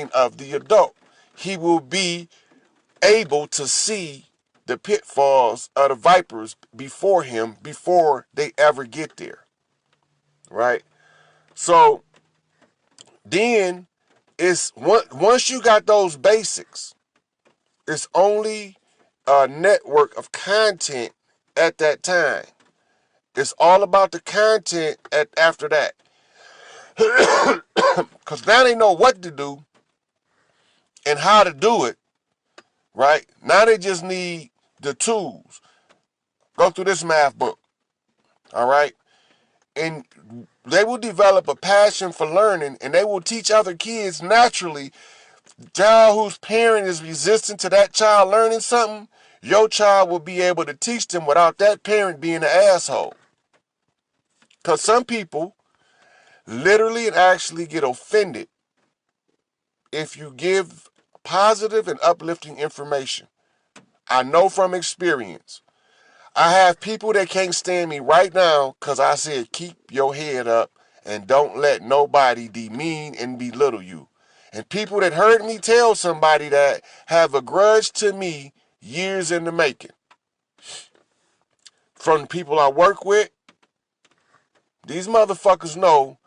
brain of the adult. He will be able to see the pitfalls of the vipers before him, before they ever get there, right? So then it's once you got those basics, it's only a network of content at that time. It's all about the content after that. Because now they know what to do and how to do it, right? Now they just need the tools. Go through this math book, all right? And they will develop a passion for learning, and they will teach other kids naturally. Child whose parent is resistant to that child learning something, your child will be able to teach them without that parent being an asshole. Because some people literally and actually get offended if you give positive and uplifting information. I know from experience. I have people that can't stand me right now because I said keep your head up and don't let nobody demean and belittle you. And people that heard me tell somebody that have a grudge to me years in the making. From the people I work with, these motherfuckers know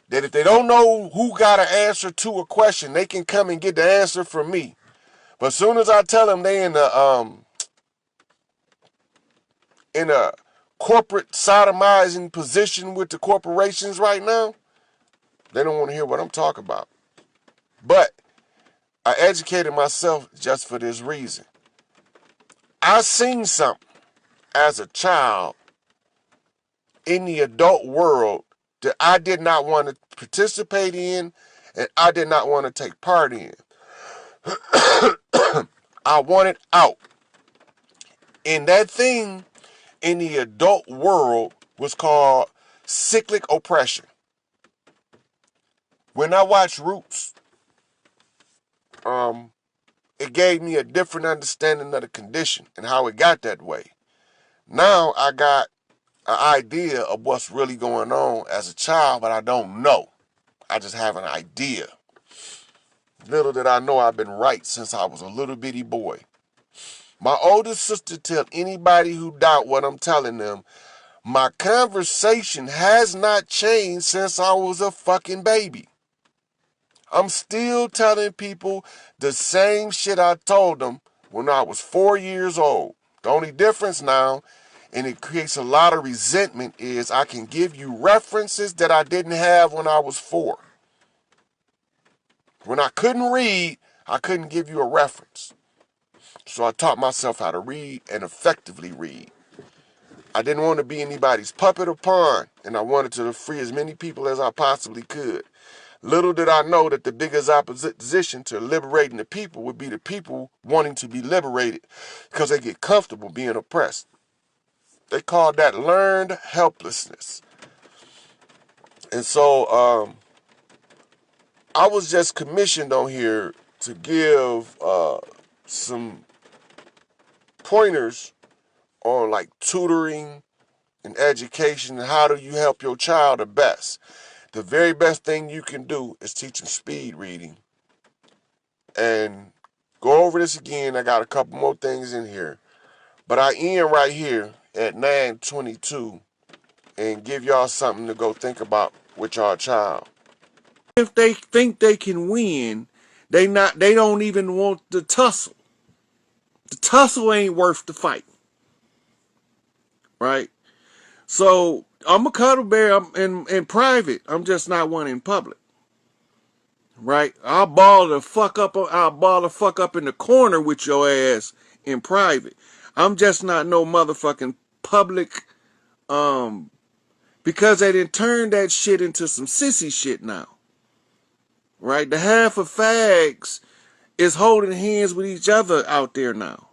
that if they don't know who got an answer to a question, they can come and get the answer from me. But as soon as I tell them they in a corporate sodomizing position with the corporations right now, they don't want to hear what I'm talking about. But I educated myself just for this reason. I seen something as a child in the adult world that I did not want to participate in and I did not want to take part in. I wanted out. And that thing in the adult world was called cyclic oppression. When I watched Roots, it gave me a different understanding of the condition and how it got that way. Now I got an idea of what's really going on as a child, but I don't know. I just have an idea. Little did I know I've been right since I was a little bitty boy. My older sister tell anybody who doubt what I'm telling them, my conversation has not changed since I was a fucking baby. I'm still telling people the same shit I told them when I was 4 years old. The only difference now, and it creates a lot of resentment, is I can give you references that I didn't have when I was 4. When I couldn't read, I couldn't give you a reference. So I taught myself how to read and effectively read. I didn't want to be anybody's puppet or pawn, and I wanted to free as many people as I possibly could. Little did I know that the biggest opposition to liberating the people would be the people wanting to be liberated because they get comfortable being oppressed. They call that learned helplessness. And so I was just commissioned on here to give some pointers on like tutoring and education and how do you help your child the best. The very best thing you can do is teach them speed reading. And go over this again. I got a couple more things in here. But I end right here at 9:22 and give y'all something to go think about with y'all child. If they think they can win, they don't even want the tussle. The tussle ain't worth the fight. Right? So I'm a cuddle bear in private. I'm just not one in public. Right? I'll ball the fuck up in the corner with your ass in private. I'm just not no motherfucking public, because they done turned that shit into some sissy shit now. Right? The half of fags is holding hands with each other out there now.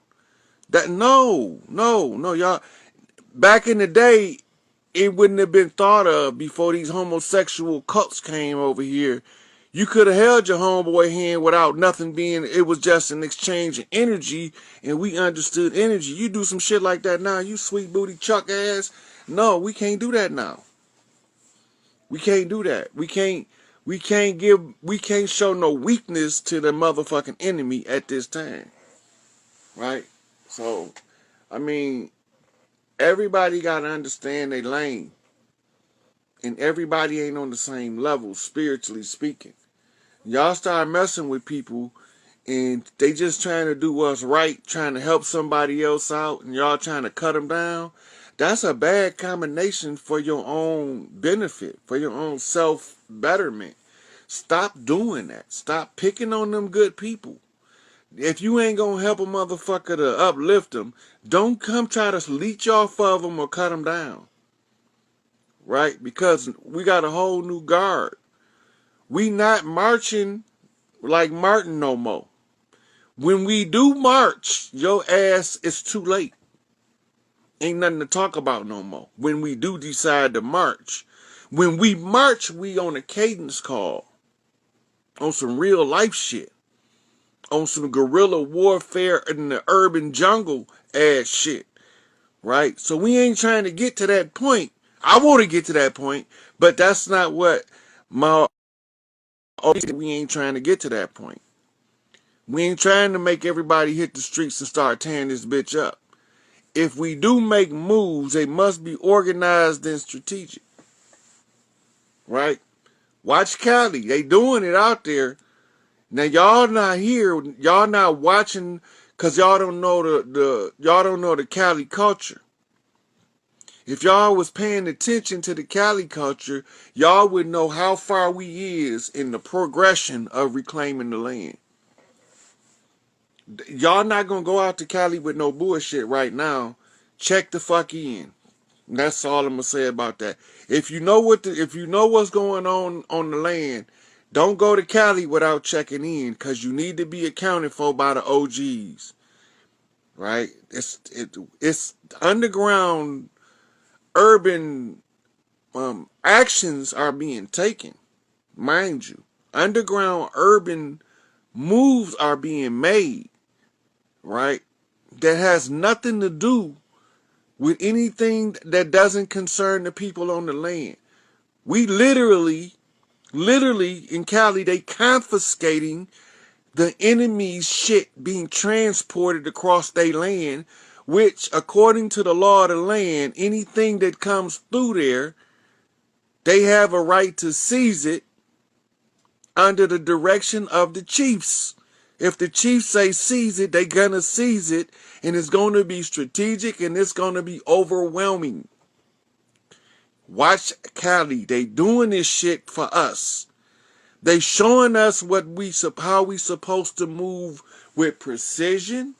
No, y'all. Back in the day, it wouldn't have been thought of before these homosexual cults came over here. You could have held your homeboy hand without nothing being, it was just an exchange of energy, and we understood energy. You do some shit like that now, you sweet booty chuck ass. No, we can't do that now. We can't do that. We can't We can't show no weakness to the motherfucking enemy at this time. Right? So, I mean, everybody gotta understand their lane. And everybody ain't on the same level, spiritually speaking. Y'all start messing with people and they just trying to do what's right, trying to help somebody else out, and y'all trying to cut them down. That's a bad combination for your own benefit, for your own self-betterment. Stop doing that. Stop picking on them good people. If you ain't gonna help a motherfucker to uplift them, don't come try to leech off of them or cut them down. Right? Because we got a whole new guard. We not marching like Martin no more. When we do march, your ass is too late. Ain't nothing to talk about no more. When we do decide to march. When we march, we on a cadence call. On some real life shit. On some guerrilla warfare in the urban jungle ass shit. Right? So we ain't trying to get to that point. I want to get to that point, but that's not what we ain't trying to get to that point. We ain't trying to make everybody hit the streets and start tearing this bitch up. If we do make moves, they must be organized and strategic. Right? Watch Cali. They doing it out there. Now y'all not here. Y'all not watching because y'all don't know the Cali culture. If y'all was paying attention to the Cali culture, y'all would know how far we is in the progression of reclaiming the land. Y'all not gonna go out to Cali with no bullshit right now. Check the fuck in. That's all I'm gonna say about that. If you know what's going on the land, don't go to Cali without checking in, cause you need to be accounted for by the OGs. Right? It's underground urban actions are being taken, mind you. Underground urban moves are being made, right? That has nothing to do with anything that doesn't concern the people on the land. We literally in Cali, they confiscating the enemy's shit being transported across their land, which according to the law of the land, anything that comes through there, they have a right to seize it under the direction of the chiefs. If the chiefs say seize it, they gonna seize it, and it's gonna be strategic and it's gonna be overwhelming. Watch Cali. They doing this shit for us. They showing us how we supposed to move with precision,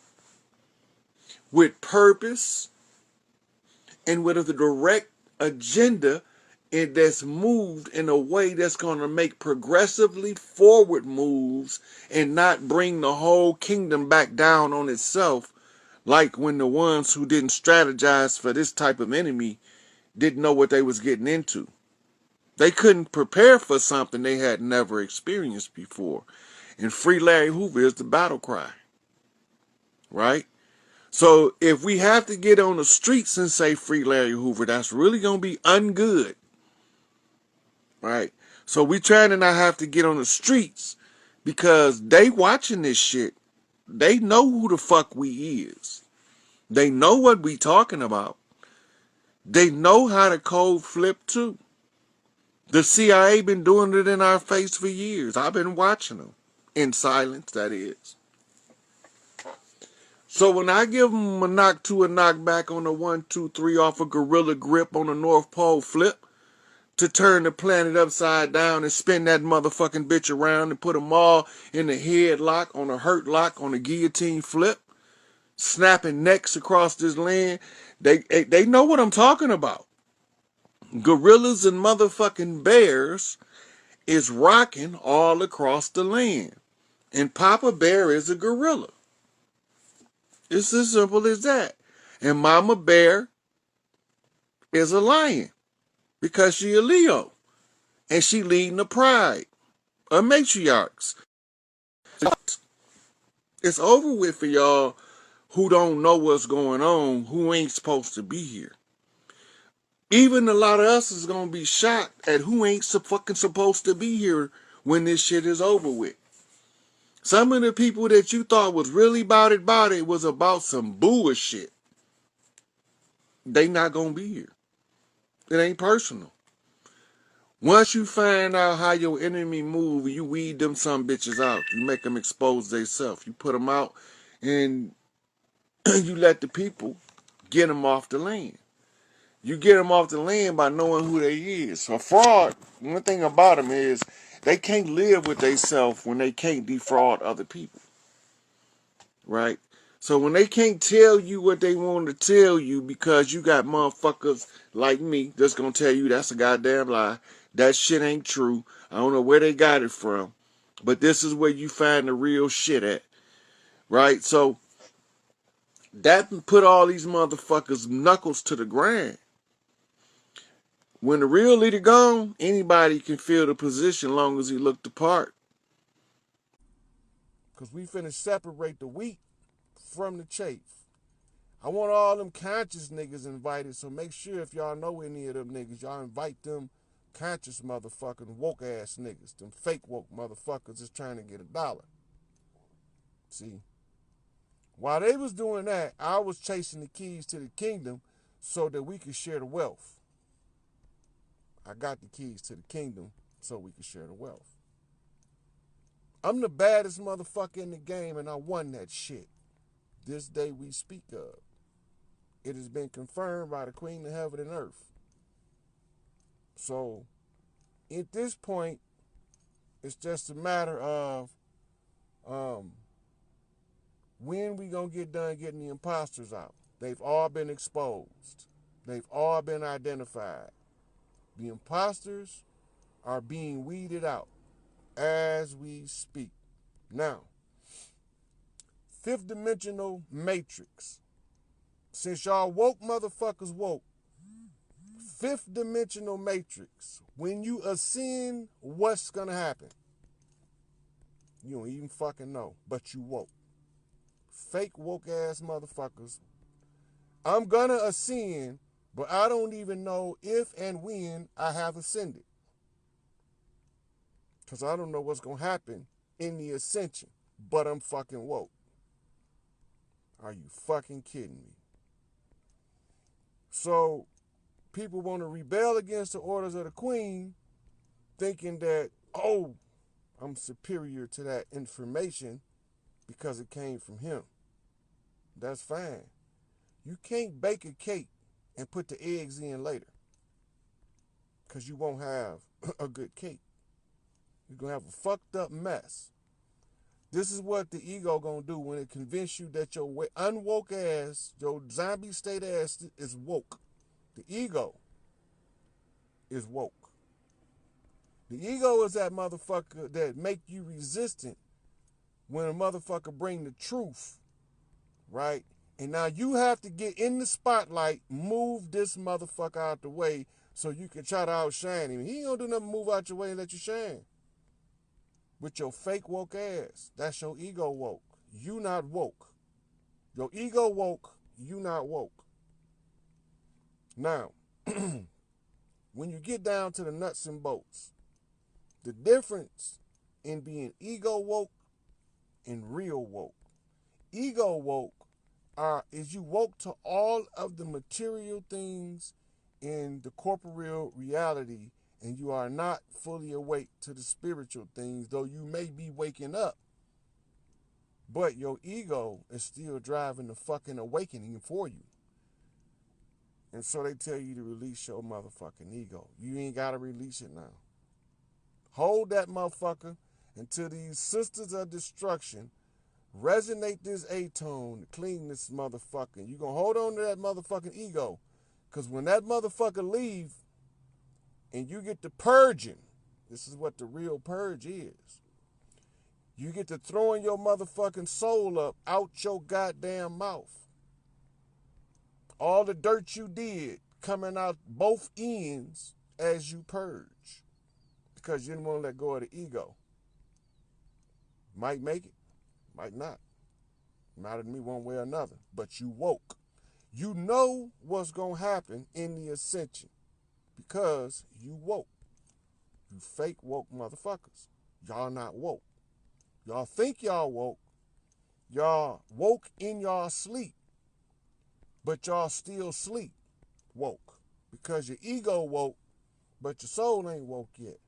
with purpose, and with a direct agenda that's moved in a way that's going to make progressively forward moves and not bring the whole kingdom back down on itself, like when the ones who didn't strategize for this type of enemy didn't know what they was getting into. They couldn't prepare for something they had never experienced before. And Free Larry Hoover is the battle cry. Right? So if we have to get on the streets and say Free Larry Hoover, that's really going to be ungood. Right? So we trying to not have to get on the streets because they watching this shit. They know who the fuck we is. They know what we talking about. They know how to code flip too. The CIA been doing it in our face for years. I've been watching them. In silence, that is. So when I give them a knock to a knock back on the 1, 2, 3 off a gorilla grip on the North Pole flip to turn the planet upside down and spin that motherfucking bitch around and put them all in the headlock, on a hurt lock, on a guillotine flip, snapping necks across this land, they know what I'm talking about. Gorillas and motherfucking bears is rocking all across the land. And Papa Bear is a gorilla. It's as simple as that. And Mama Bear is a lion because she a Leo. And she leading the pride of matriarchs. It's over with for y'all who don't know what's going on, who ain't supposed to be here. Even a lot of us is going to be shocked at who ain't fucking supposed to be here when this shit is over with. Some of the people that you thought was really about it was about some bullshit. They not going to be here. It ain't personal. Once you find out how your enemy move, you weed them some bitches out. You make them expose themselves. You put them out and you let the people get them off the land. You get them off the land by knowing who they is. So fraud, one thing about them is they can't live with themselves when they can't defraud other people. Right? So when they can't tell you what they want to tell you because you got motherfuckers like me that's going to tell you that's a goddamn lie. That shit ain't true. I don't know where they got it from. But this is where you find the real shit at. Right? So that put all these motherfuckers knuckles to the ground. When the real leader gone, anybody can fill the position long as he look the part. Because we finna separate the wheat from the chaff. I want all them conscious niggas invited, so make sure if y'all know any of them niggas, y'all invite them conscious motherfucking woke ass niggas. Them fake woke motherfuckers just trying to get $1. See? While they was doing that, I was chasing the keys to the kingdom so that we could share the wealth. I got the keys to the kingdom so we could share the wealth. I'm the baddest motherfucker in the game and I won that shit. This day we speak of. It has been confirmed by the Queen of Heaven and Earth. So, at this point, it's just a matter of when we gonna get done getting the imposters out. They've all been exposed. They've all been identified. The imposters are being weeded out as we speak. Now, fifth dimensional matrix. Since y'all woke motherfuckers woke, fifth dimensional matrix. When you ascend, what's gonna happen? You don't even fucking know, but you woke. Fake woke ass motherfuckers. I'm gonna ascend, but I don't even know if and when I have ascended. Because I don't know what's gonna happen in the ascension, but I'm fucking woke. Are you fucking kidding me? So, people want to rebel against the orders of the Queen, thinking that, oh, I'm superior to that information because it came from him. That's fine. You can't bake a cake and put the eggs in later because you won't have a good cake. You're going to have a fucked up mess. This is what the ego going to do when it convince you that your unwoke ass, your zombie state ass is woke. The ego is woke. The ego is that motherfucker that make you resistant when a motherfucker bring the truth, right? And now you have to get in the spotlight, move this motherfucker out the way so you can try to outshine him. He ain't gonna do nothing, move out your way and let you shine. With your fake woke ass. That's your ego woke. You not woke. Your ego woke, you not woke. Now, when you get down to the nuts and bolts, the difference in being ego woke and real woke. Ego woke is you woke to all of the material things in the corporeal reality, and you are not fully awake to the spiritual things, though you may be waking up. But your ego is still driving the fucking awakening for you. And so they tell you to release your motherfucking ego. You ain't got to release it now. Hold that motherfucker until these sisters of destruction resonate this A-tone to clean this motherfucker. You gonna hold on to that motherfucking ego. Because when that motherfucker leave and you get to purging, this is what the real purge is. You get to throwing your motherfucking soul up out your goddamn mouth. All the dirt you did coming out both ends as you purge. Because you didn't want to let go of the ego. Might make it, might not. Matter to me one way or another. But you woke. You know what's going to happen in the ascension. Because you woke. You fake woke motherfuckers. Y'all not woke. Y'all think y'all woke. Y'all woke in y'all sleep. But y'all still sleep woke. Because your ego woke, but your soul ain't woke yet.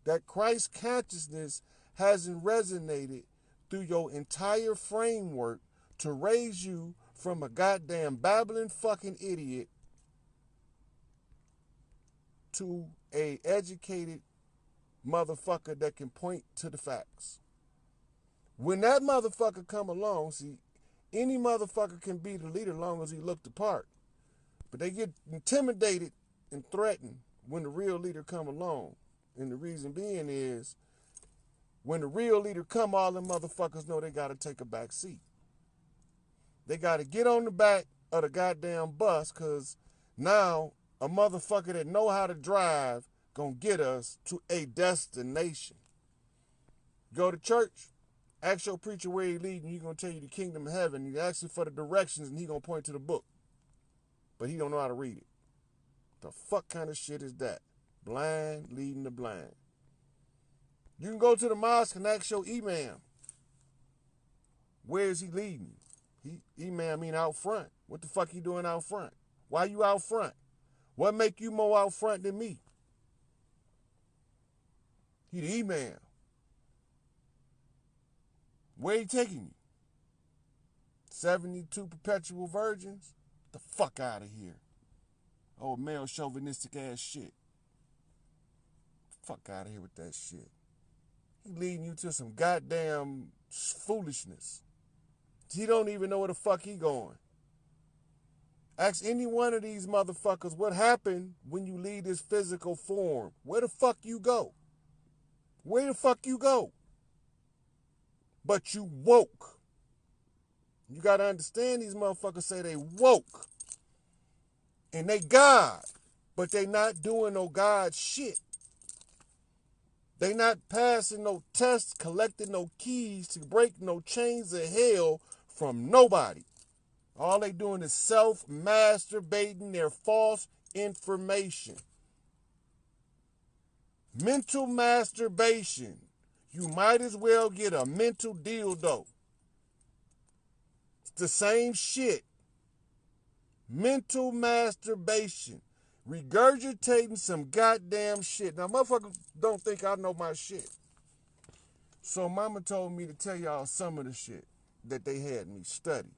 That Christ consciousness hasn't resonated through your entire framework to raise you from a goddamn babbling fucking idiot to a educated motherfucker that can point to the facts. When that motherfucker come along, see, any motherfucker can be the leader as long as he look the part. But they get intimidated and threatened when the real leader come along. And the reason being is, when the real leader come, all them motherfuckers know they got to take a back seat. They got to get on the back of the goddamn bus, because now a motherfucker that know how to drive gonna get us to a destination. Go to church, ask your preacher where he leading, he gonna tell you the kingdom of heaven. You ask him for the directions and he gonna point to the book. But he don't know how to read it. The fuck kind of shit is that? Blind leading the blind. You can go to the mosque and ask your imam, where is he leading? Imam mean out front. What the fuck he doing out front? Why you out front? What make you more out front than me? He the imam. Where he taking you? 72 perpetual virgins? Get the fuck out of here. Oh, male chauvinistic ass shit. Fuck out of here with that shit. He leading you to some goddamn foolishness. He don't even know where the fuck he going. Ask any one of these motherfuckers what happened when you leave this physical form. Where the fuck you go? Where the fuck you go? But you woke. You gotta understand, these motherfuckers say they woke. And they God. But they not doing no God shit. They not passing no tests, collecting no keys to break no chains of hell from nobody. All they doing is self-masturbating their false information. Mental masturbation. You might as well get a mental dildo. It's the same shit. Mental masturbation. Regurgitating some goddamn shit. Now, motherfuckers don't think I know my shit. So mama told me to tell y'all some of the shit that they had me study.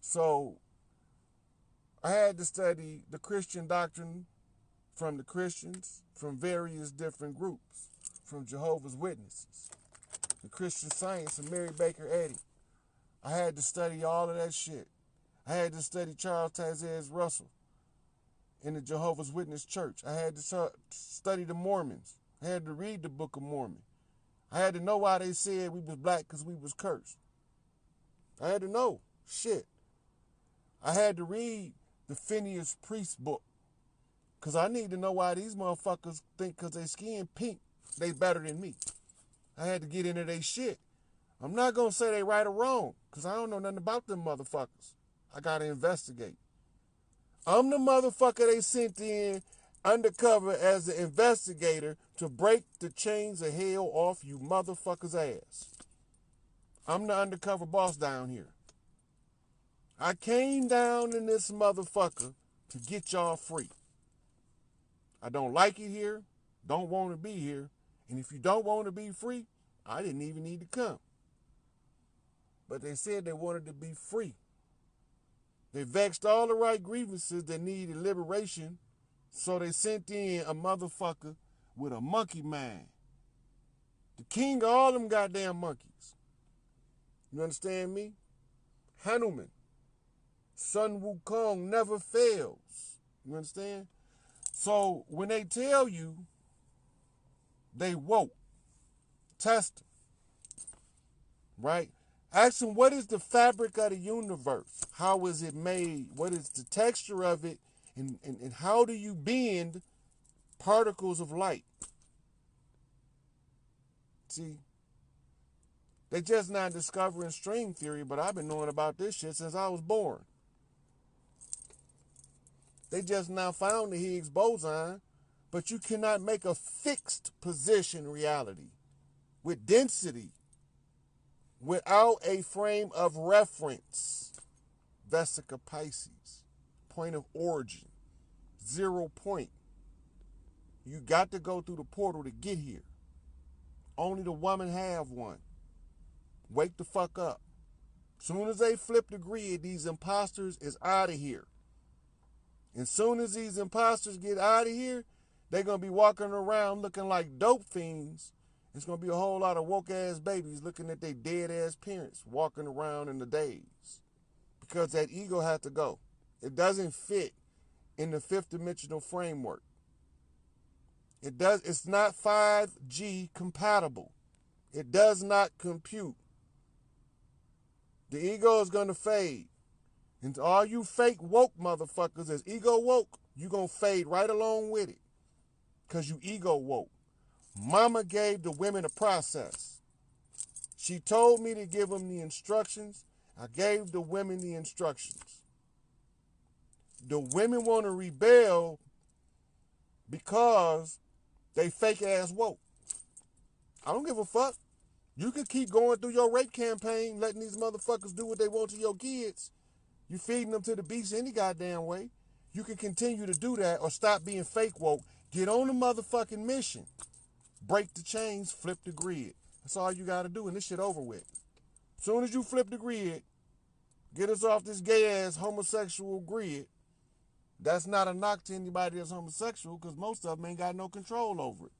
So I had to study the Christian doctrine from the Christians, from various different groups, from Jehovah's Witnesses, the Christian Science, and Mary Baker Eddy. I had to study all of that shit. I had to study Charles Taze Russell in the Jehovah's Witness Church. I had to study the Mormons. I had to read the Book of Mormon. I had to know why they said we was black because we was cursed. I had to know shit. I had to read the Phineas Priest book because I need to know why these motherfuckers think because they skin pink, they better than me. I had to get into their shit. I'm not going to say they right or wrong because I don't know nothing about them motherfuckers. I got to investigate. I'm the motherfucker they sent in undercover as an investigator to break the chains of hell off you motherfuckers' ass. I'm the undercover boss down here. I came down in this motherfucker to get y'all free. I don't like it here, don't want to be here, and if you don't want to be free, I didn't even need to come. But they said they wanted to be free. They vexed all the right grievances that needed liberation, so they sent in a motherfucker with a monkey mind. The king of all them goddamn monkeys. You understand me? Hanuman. Sun Wukong never fails. You understand? So when they tell you they woke, test them. Right? Ask them, what is the fabric of the universe? How is it made? What is the texture of it? And how do you bend particles of light? See, they just not discovering string theory, but I've been knowing about this shit since I was born. They just now found the Higgs boson, but you cannot make a fixed position reality with density without a frame of reference. Vesica Pisces, point of origin, 0 point. You got to go through the portal to get here. Only the woman have one. Wake the fuck up. Soon as they flip the grid, these imposters is out of here. And soon as these imposters get out of here, they're going to be walking around looking like dope fiends. It's going to be a whole lot of woke-ass babies looking at their dead-ass parents walking around in the days. Because that ego has to go. It doesn't fit in the fifth dimensional framework. It's not 5G compatible. It does not compute. The ego is going to fade. And to all you fake woke motherfuckers that's ego woke, you going to fade right along with it. Because you ego woke. Mama gave the women a process. She told me to give them the instructions. I gave the women the instructions. The women want to rebel because they fake ass woke. I don't give a fuck. You can keep going through your rape campaign, letting these motherfuckers do what they want to your kids. You feeding them to the beast any goddamn way. You can continue to do that or stop being fake woke. Get on the motherfucking mission. Break the chains, flip the grid. That's all you got to do, and this shit over with. As soon as you flip the grid, get us off this gay-ass homosexual grid. That's not a knock to anybody that's homosexual, because most of them ain't got no control over it.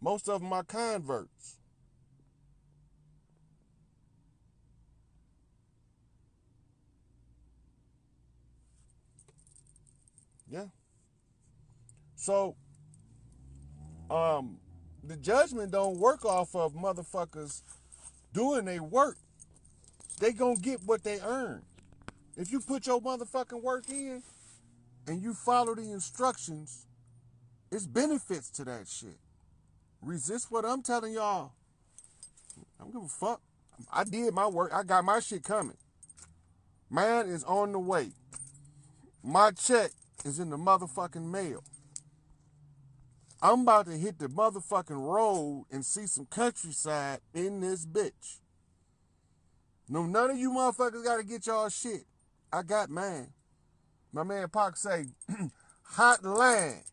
Most of them are converts. Yeah. So, the judgment don't work off of motherfuckers doing their work. They gonna get what they earn. If you put your motherfucking work in and you follow the instructions, it's benefits to that shit. Resist what I'm telling y'all. I don't give a fuck. I did my work. I got my shit coming. Mine is on the way. My check is in the motherfucking mail. I'm about to hit the motherfucking road and see some countryside in this bitch. No, none of you motherfuckers got to get y'all shit. I got mine. My man Pac say, hot line.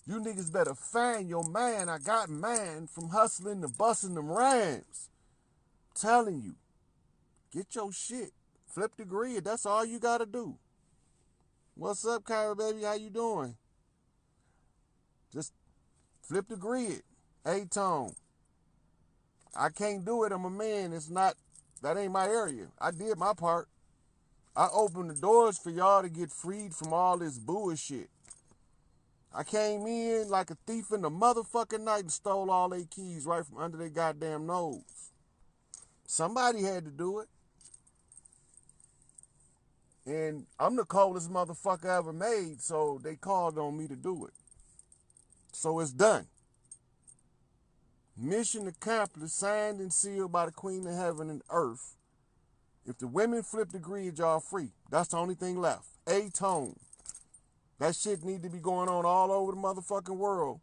You niggas better find your man. I got mine from hustling to busting them rhymes. Telling you, get your shit. Flip the grid. That's all you got to do. What's up, Kyra, baby? How you doing? Just flip the grid. A-tone. I can't do it. I'm a man. That ain't my area. I did my part. I opened the doors for y'all to get freed from all this bullshit. I came in like a thief in the motherfucking night and stole all their keys right from under their goddamn nose. Somebody had to do it. And I'm the coldest motherfucker ever made, so they called on me to do it. So it's done. Mission accomplished, signed and sealed by the Queen of Heaven and Earth. If the women flip the grid, y'all free. That's the only thing left. A-tone. That shit need to be going on all over the motherfucking world.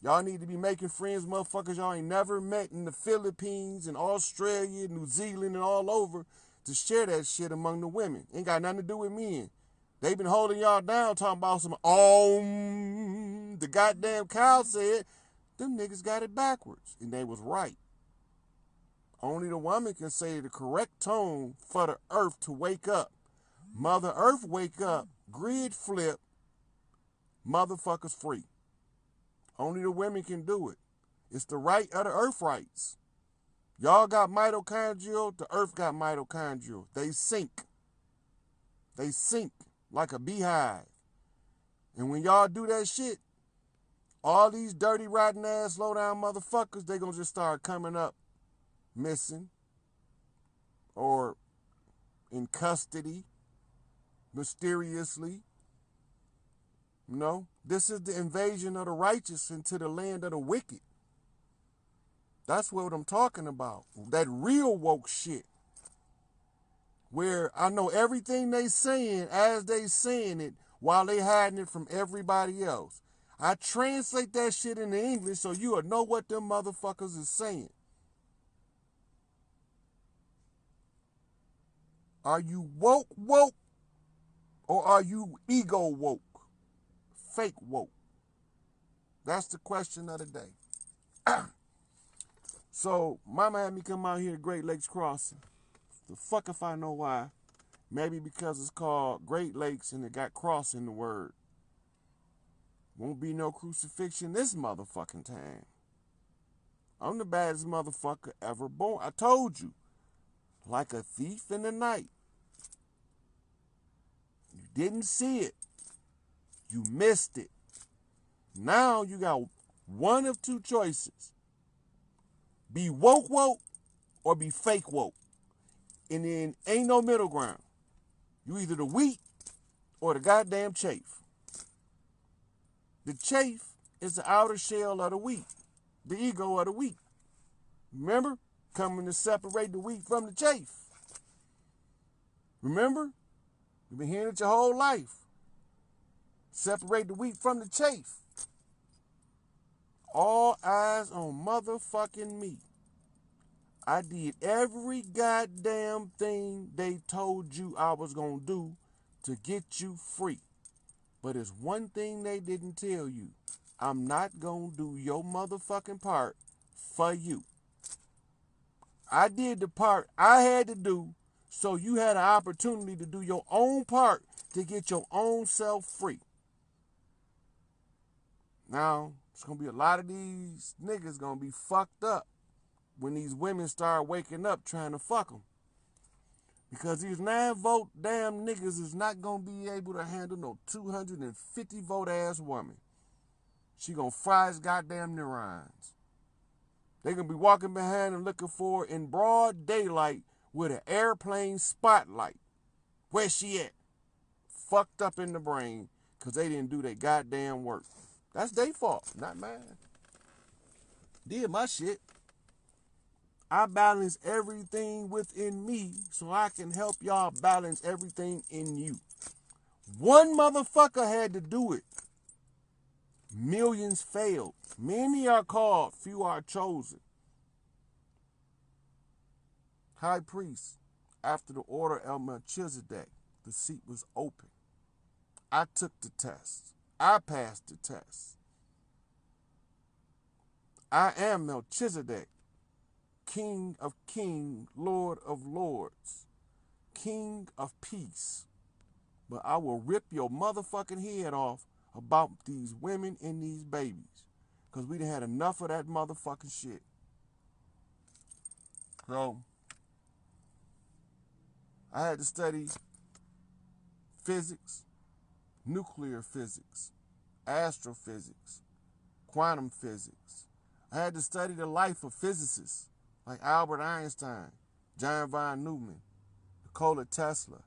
Y'all need to be making friends, motherfuckers y'all ain't never met in the Philippines and Australia, New Zealand, and all over to share that shit among the women. Ain't got nothing to do with men. They been holding y'all down talking about some, the goddamn cow said, them niggas got it backwards. And they was right. Only the woman can say the correct tone for the earth to wake up. Mother Earth wake up, grid flip, motherfuckers free. Only the women can do it. It's the right of the earth rights. Y'all got mitochondrial, the earth got mitochondrial. They sync. They sync like a beehive. And when y'all do that shit, all these dirty, rotten ass, low down motherfuckers, they gonna just start coming up missing or in custody mysteriously. You know, this is the invasion of the righteous into the land of the wicked. That's what I'm talking about. That real woke shit. Where I know everything they saying as they saying it while they hiding it from everybody else. I translate that shit into English so you'll know what them motherfuckers is saying. Are you woke, or are you ego woke? Fake woke? That's the question of the day. So, mama had me come out here to Great Lakes Crossing. The fuck if I know why. Maybe because it's called Great Lakes and it got cross in the word. Won't be no crucifixion this motherfucking time. I'm the baddest motherfucker ever born. I told you. Like a thief in the night. You didn't see it. You missed it. Now you got one of two choices. Be woke or be fake woke. And then ain't no middle ground. You either the wheat or the goddamn chaff. The chaff is the outer shell of the wheat. The ego of the wheat. Remember? Coming to separate the wheat from the chaff. Remember? You've been hearing it your whole life. Separate the wheat from the chaff. All eyes on motherfucking me. I did every goddamn thing they told you I was going to do to get you free. But it's one thing they didn't tell you. I'm not going to do your motherfucking part for you. I did the part I had to do so you had an opportunity to do your own part to get your own self free. Now, it's going to be a lot of these niggas going to be fucked up when these women start waking up trying to fuck them. Because these 9-vote damn niggas is not going to be able to handle no 250-vote ass woman. She going to fry his goddamn neurons. They going to be walking behind and looking for her in broad daylight with an airplane spotlight. Where she at? Fucked up in the brain because they didn't do their goddamn work. That's their fault, not mine. Did my shit. I balance everything within me so I can help y'all balance everything in you. One motherfucker had to do it. Millions failed. Many are called, few are chosen. High priest, after the order of Melchizedek, the seat was open. I took the test. I passed the test. I am Melchizedek, King of kings, Lord of lords, King of peace. But I will rip your motherfucking head off about these women and these babies. Because we done had enough of that motherfucking shit. So, I had to study physics, nuclear physics, astrophysics, quantum physics. I had to study the life of physicists like Albert Einstein, John von Neumann, Nikola Tesla,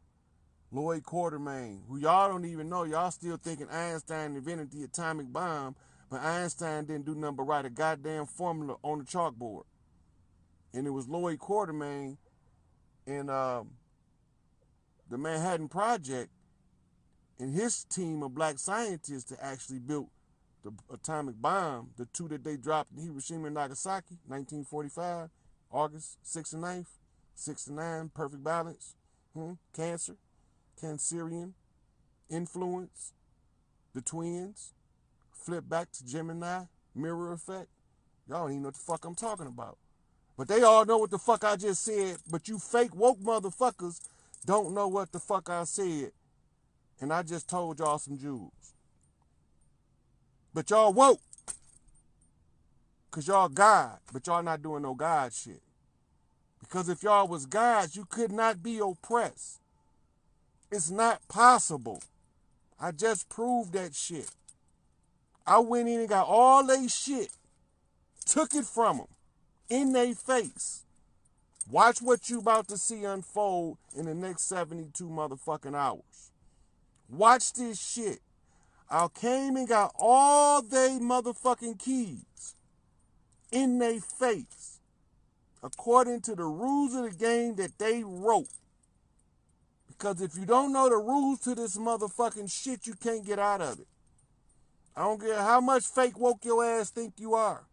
Lloyd Quartermain, who y'all don't even know. Y'all still thinking Einstein invented the atomic bomb, but Einstein didn't do nothing but write a goddamn formula on the chalkboard. And it was Lloyd Quartermain and the Manhattan Project and his team of black scientists that actually built the atomic bomb, the two that they dropped in Hiroshima and Nagasaki, 1945, August 6th and 9th, 6 and 9, perfect balance, cancer, Cancerian, influence, the twins, flip back to Gemini, mirror effect. Y'all don't even know what the fuck I'm talking about. But they all know what the fuck I just said, but you fake woke motherfuckers don't know what the fuck I said. And I just told y'all some jewels. But y'all woke. Because y'all God, but y'all not doing no God shit. Because if y'all was gods, you could not be oppressed. It's not possible. I just proved that shit. I went in and got all they shit, took it from them, in their face. Watch what you about to see unfold in the next 72 motherfucking hours. Watch this shit. I came and got all they motherfucking keys in their face, according to the rules of the game that they wrote. Because if you don't know the rules to this motherfucking shit, you can't get out of it. I don't care how much fake woke your ass think you are.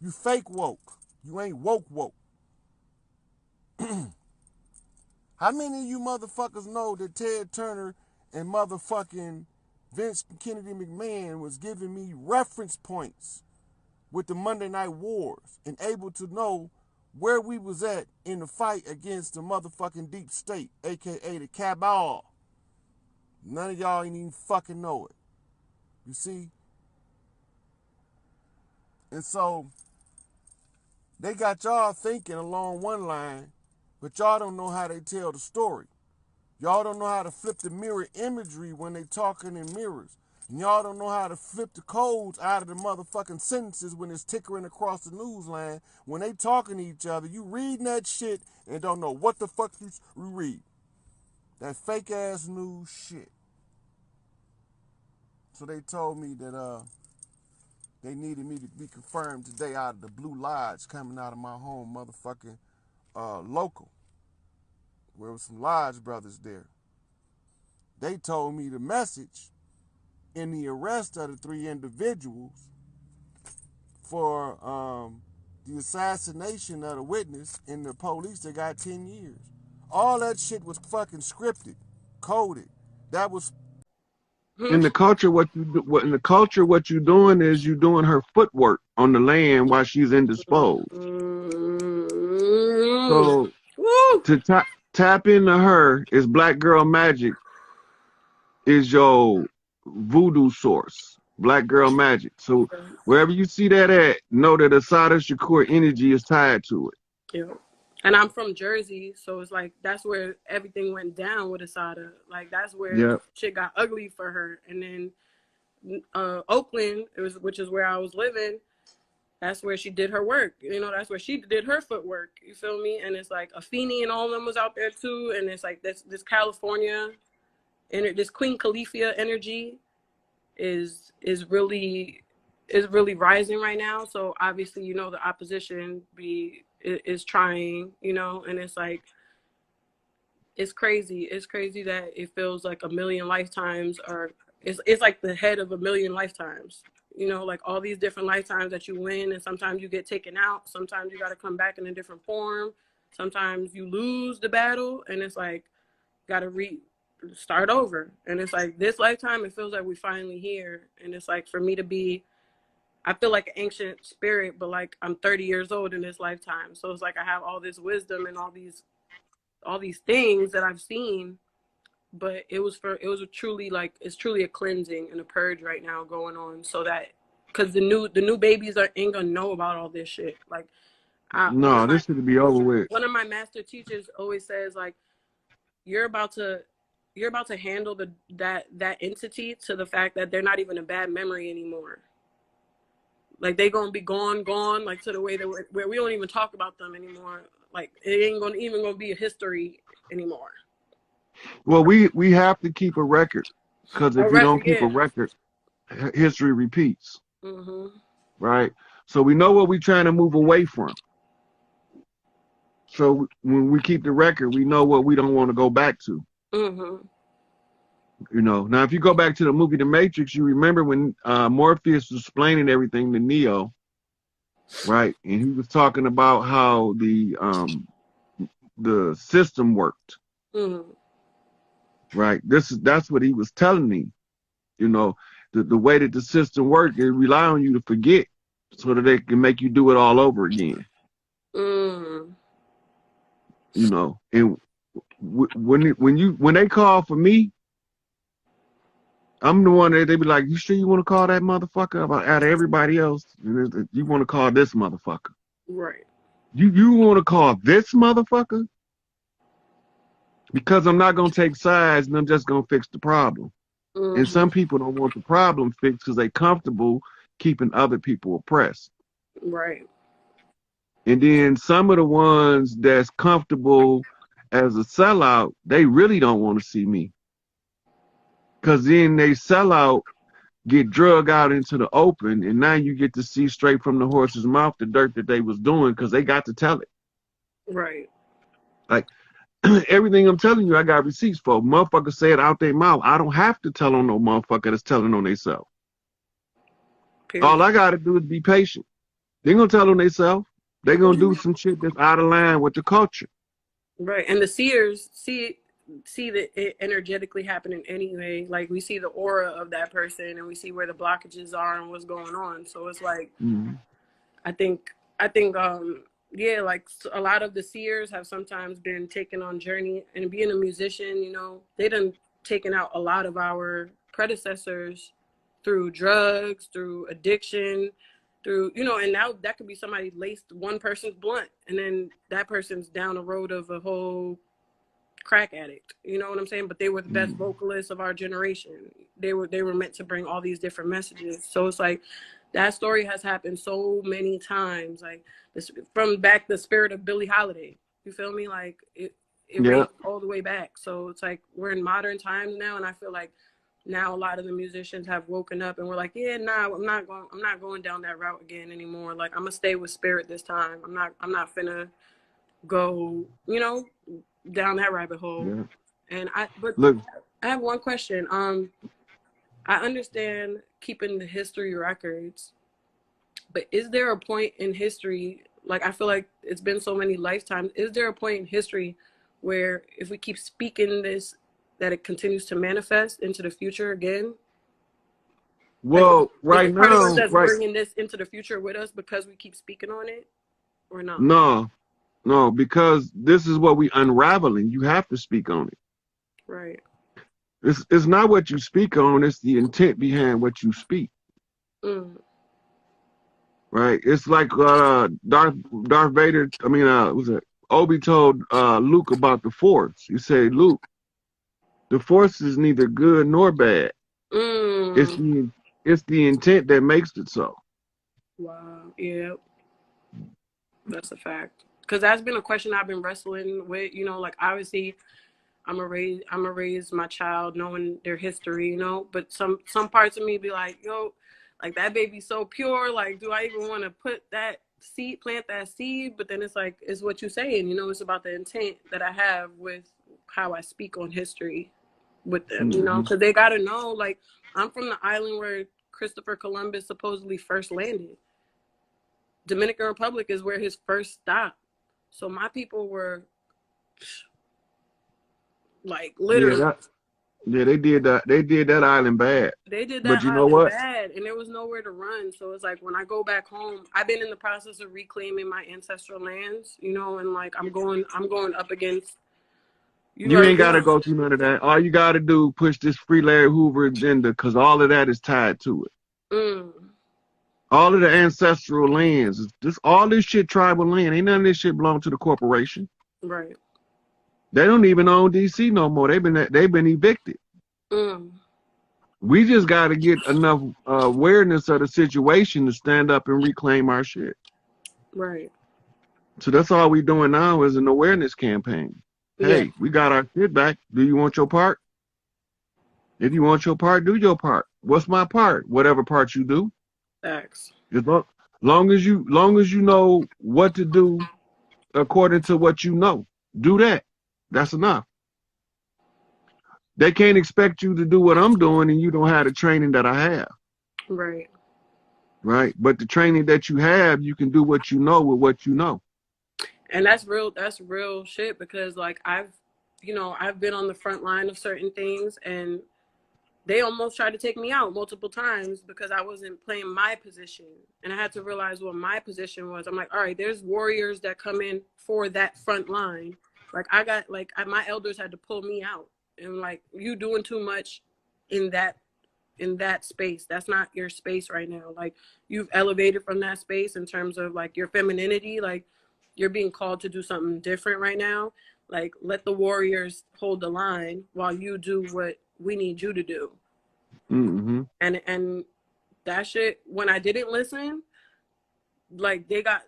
You fake woke. You ain't woke woke. How many of you motherfuckers know that Ted Turner and motherfucking Vince Kennedy McMahon was giving me reference points with the Monday Night Wars and able to know where we was at in the fight against the motherfucking deep state, aka the cabal? None of y'all ain't even fucking know it. You see? And so they got y'all thinking along one line, but y'all don't know how they tell the story. Y'all don't know how to flip the mirror imagery when they talking in mirrors. And y'all don't know how to flip the codes out of the motherfucking sentences when it's tickering across the news line. When they talking to each other, you reading that shit and don't know what the fuck you read. That fake ass news shit. So they told me that they needed me to be confirmed today out of the Blue Lodge coming out of my home motherfucking local. Where was some Lodge brothers there. They told me the message in the arrest of the 3 individuals for the assassination of the witness and the police that got 10 years. All that shit was fucking scripted, coded. That was In the culture, what you're doing is you doing her footwork on the land while she's indisposed. So to tap into her is Black Girl Magic, is your voodoo source. Black Girl Magic. So wherever you see that at, know that Assata Shakur energy is tied to it. Yeah. And I'm from Jersey, so it's like that's where everything went down with Assata. Like that's where shit got ugly for her. And then Oakland, which is where I was living, that's where she did her work. You know, that's where she did her footwork. You feel me? And it's like Afeni and all of them was out there too. And it's like this California and this Queen Califia energy is really rising right now. So obviously, you know, the opposition is trying, you know, and it's like it's crazy that it feels like a million lifetimes, or it's like the head of a million lifetimes, you know, like all these different lifetimes that you win, and sometimes you get taken out, sometimes you got to come back in a different form, sometimes you lose the battle, and it's like got to start over. And it's like this lifetime it feels like we finally here, and it's like for me to be, I feel like an ancient spirit, but like I'm 30 years old in this lifetime, so it's like I have all this wisdom and all these things that I've seen, but it's truly a cleansing and a purge right now going on, so that because the new babies ain't gonna know about all this shit. Like this should be over with. One of my master teachers always says, like, you're about to handle that entity to the fact that they're not even a bad memory anymore. Like they gonna be gone, like to the way that where we don't even talk about them anymore. Like it ain't gonna be a history anymore. Well, we have to keep a record, because if we don't keep a record, history repeats. Right? So we know what we're trying to move away from. So when we keep the record, we know what we don't want to go back to. You know, now if you go back to the movie The Matrix, you remember when Morpheus was explaining everything to Neo, right? And he was talking about how the system worked. Right? That's what he was telling me. You know, the way that the system worked, they rely on you to forget so that they can make you do it all over again. You know, and when they call for me, I'm the one that they be like, you sure you want to call that motherfucker out of everybody else? You want to call this motherfucker. Right. You want to call this motherfucker? Because I'm not going to take sides and I'm just going to fix the problem. And some people don't want the problem fixed because they're comfortable keeping other people oppressed. Right. And then some of the ones that's comfortable as a sellout, they really don't want to see me. Because then they sell out, get drug out into the open, and now you get to see straight from the horse's mouth the dirt that they was doing because they got to tell it. Right. Like, everything I'm telling you, I got receipts for. Motherfuckers say it out their mouth. I don't have to tell on no motherfucker that's telling on themselves. All I gotta do is be patient. They're gonna tell on themselves. They're gonna do some shit that's out of line with the culture. Right. And the seers see it energetically happening anyway. Like we see the aura of that person and we see where the blockages are and what's going on. So it's like, I think yeah, like a lot of the seers have sometimes been taken on journey, and being a musician, you know, they done taken out a lot of our predecessors through drugs, through addiction, through, you know, and now that could be somebody laced one person's blunt and then that person's down the road of a whole crack addict, you know what I'm saying? But they were the best vocalists of our generation. They were meant to bring all these different messages. So it's like that story has happened so many times. Like this, from back the spirit of Billie Holiday. You feel me? Like it rings all the way back. So it's like we're in modern times now, and I feel like now a lot of the musicians have woken up and we're like, yeah, nah, I'm not going down that route again anymore. Like I'm gonna stay with spirit this time. I'm not finna go, you know, down that rabbit hole. And I have one question. I understand keeping the history records, but is there a point in history, like I feel like it's been so many lifetimes, is there a point in history where if we keep speaking this, that it continues to manifest into the future again? Well, like, right now, that's bringing this into the future with us because we keep speaking on it, or not? No, because this is what we unraveling. You have to speak on it. Right. It's not what you speak on, it's the intent behind what you speak. Right? It's like Darth Vader, was it Obi told Luke about the Force. He said, Luke, the Force is neither good nor bad. It's the intent that makes it so. Wow. Yeah. That's a fact. Because that's been a question I've been wrestling with, you know, like obviously I'm gonna raise my child knowing their history, you know, but some parts of me be like, yo, like that baby's so pure, like do I even want to plant that seed? But then it's like, it's what you're saying, you know, it's about the intent that I have with how I speak on history with them, you know, because they gotta know, like I'm from the island where Christopher Columbus supposedly first landed. Dominican Republic is where his first stop. So my people were like literally. Yeah, they did that. They did that island bad. They did that, but you know what? Bad, and there was nowhere to run. So it's like when I go back home, I've been in the process of reclaiming my ancestral lands, you know, and like I'm going up against. You ain't gotta go through none of that. All you gotta do push this Free Larry Hoover agenda, because all of that is tied to it. All of the ancestral lands, all this shit tribal land. Ain't none of this shit belong to the corporation. Right. They don't even own DC no more. They've been evicted. We just got to get enough awareness of the situation to stand up and reclaim our shit. Right. So that's all we doing now is an awareness campaign. Hey, we got our shit back. Do you want your part? If you want your part, do your part. What's my part? Whatever part you do. Thanks. As long as you know what to do according to what you know, do that. That's enough. They can't expect you to do what I'm doing and you don't have the training that I have. Right. Right. But the training that you have, you can do what you know with what you know. And that's real shit, because like I've been on the front line of certain things and they almost tried to take me out multiple times because I wasn't playing my position. And I had to realize what my position was. I'm like, all right, there's warriors that come in for that front line. Like my elders had to pull me out, and like, you doing too much in that space. That's not your space right now. Like you've elevated from that space in terms of like your femininity. Like you're being called to do something different right now. Like let the warriors hold the line while you do what we need you to do. And that shit, when I didn't listen, like they got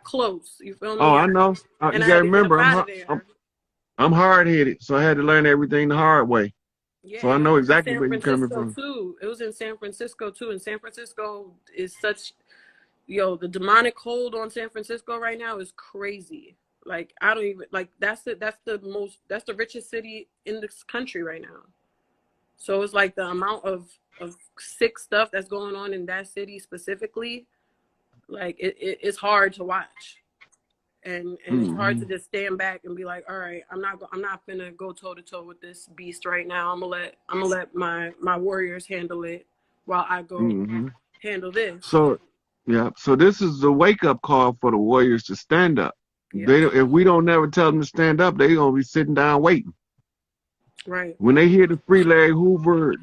close. You feel me? Oh, I know. You gotta remember, I'm hard headed, so I had to learn everything the hard way. Yeah, so I know exactly where you're coming from. Too. It was in San Francisco too, and San Francisco is such, the demonic hold on San Francisco right now is crazy. Like, I don't even, like, that's the richest city in this country right now. So it's like the amount of sick stuff that's going on in that city specifically, like it's hard to watch. And it's hard to just stand back and be like, all right, I'm not gonna go toe to toe with this beast right now. I'm gonna let my warriors handle it while I go handle this. So, yeah. So this is the wake up call for the warriors to stand up. Yeah. If we don't never tell them to stand up, they gonna be sitting down waiting. Right. When they hear the Free Larry Hoover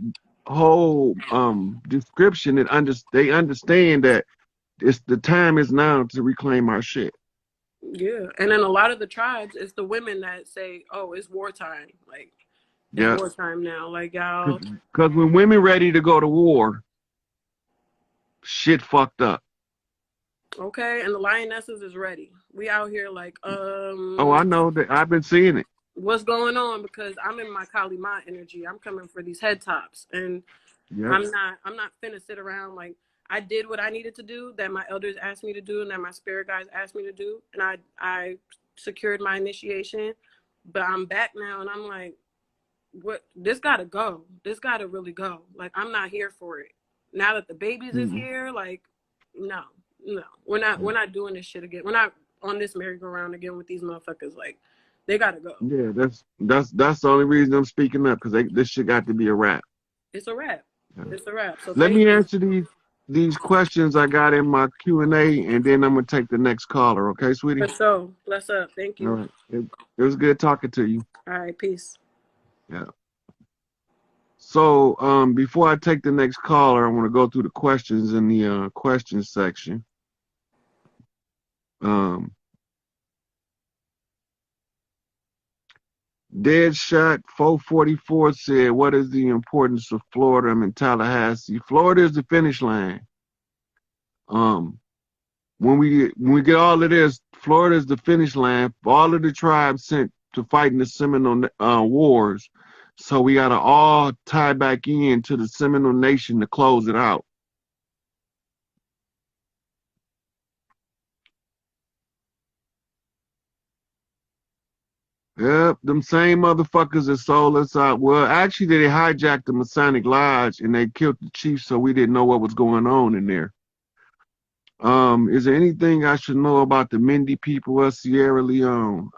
whole description, they understand that the time is now to reclaim our shit. Yeah, and then a lot of the tribes, it's the women that say, "Oh, it's wartime." Like, it's wartime now. Like, y'all. Because when women ready to go to war, shit fucked up. Okay, and the lionesses is ready. We out here like, Oh, I know that. I've been seeing it. What's going on? Because I'm in my Kali Ma energy. I'm coming for these head tops, and I'm not finna sit around. Like, I did what I needed to do, that my elders asked me to do, and that my spirit guides asked me to do, and I secured my initiation. But I'm back now, and I'm like, what? This gotta go. This gotta really go. Like, I'm not here for it. Now that the babies is here, like, no, we're not doing this shit again. We're not on this merry-go-round again with these motherfuckers. Like, they gotta go. Yeah, that's the only reason I'm speaking up, because this shit got to be a wrap. It's a wrap. Yeah. It's a wrap. So let me answer these questions I got in my Q&A, and then I'm gonna take the next caller. Okay, sweetie? For sure. Bless up. Thank you. All right. It was good talking to you. All right. Peace. Yeah. So before I take the next caller, I want to go through the questions in the questions section. Deadshot 444 said, "What is the importance of Florida? I'm in Tallahassee. Florida is the finish line. When we get all of this, Florida is the finish line for all of the tribes sent to fight in the Seminole Wars. So we gotta all tie back in to the Seminole Nation to close it out." Yep, them same motherfuckers that sold us out. Well, actually, they hijacked the Masonic Lodge and they killed the chief, so we didn't know what was going on in there. Is there anything I should know about the Mende people of Sierra Leone?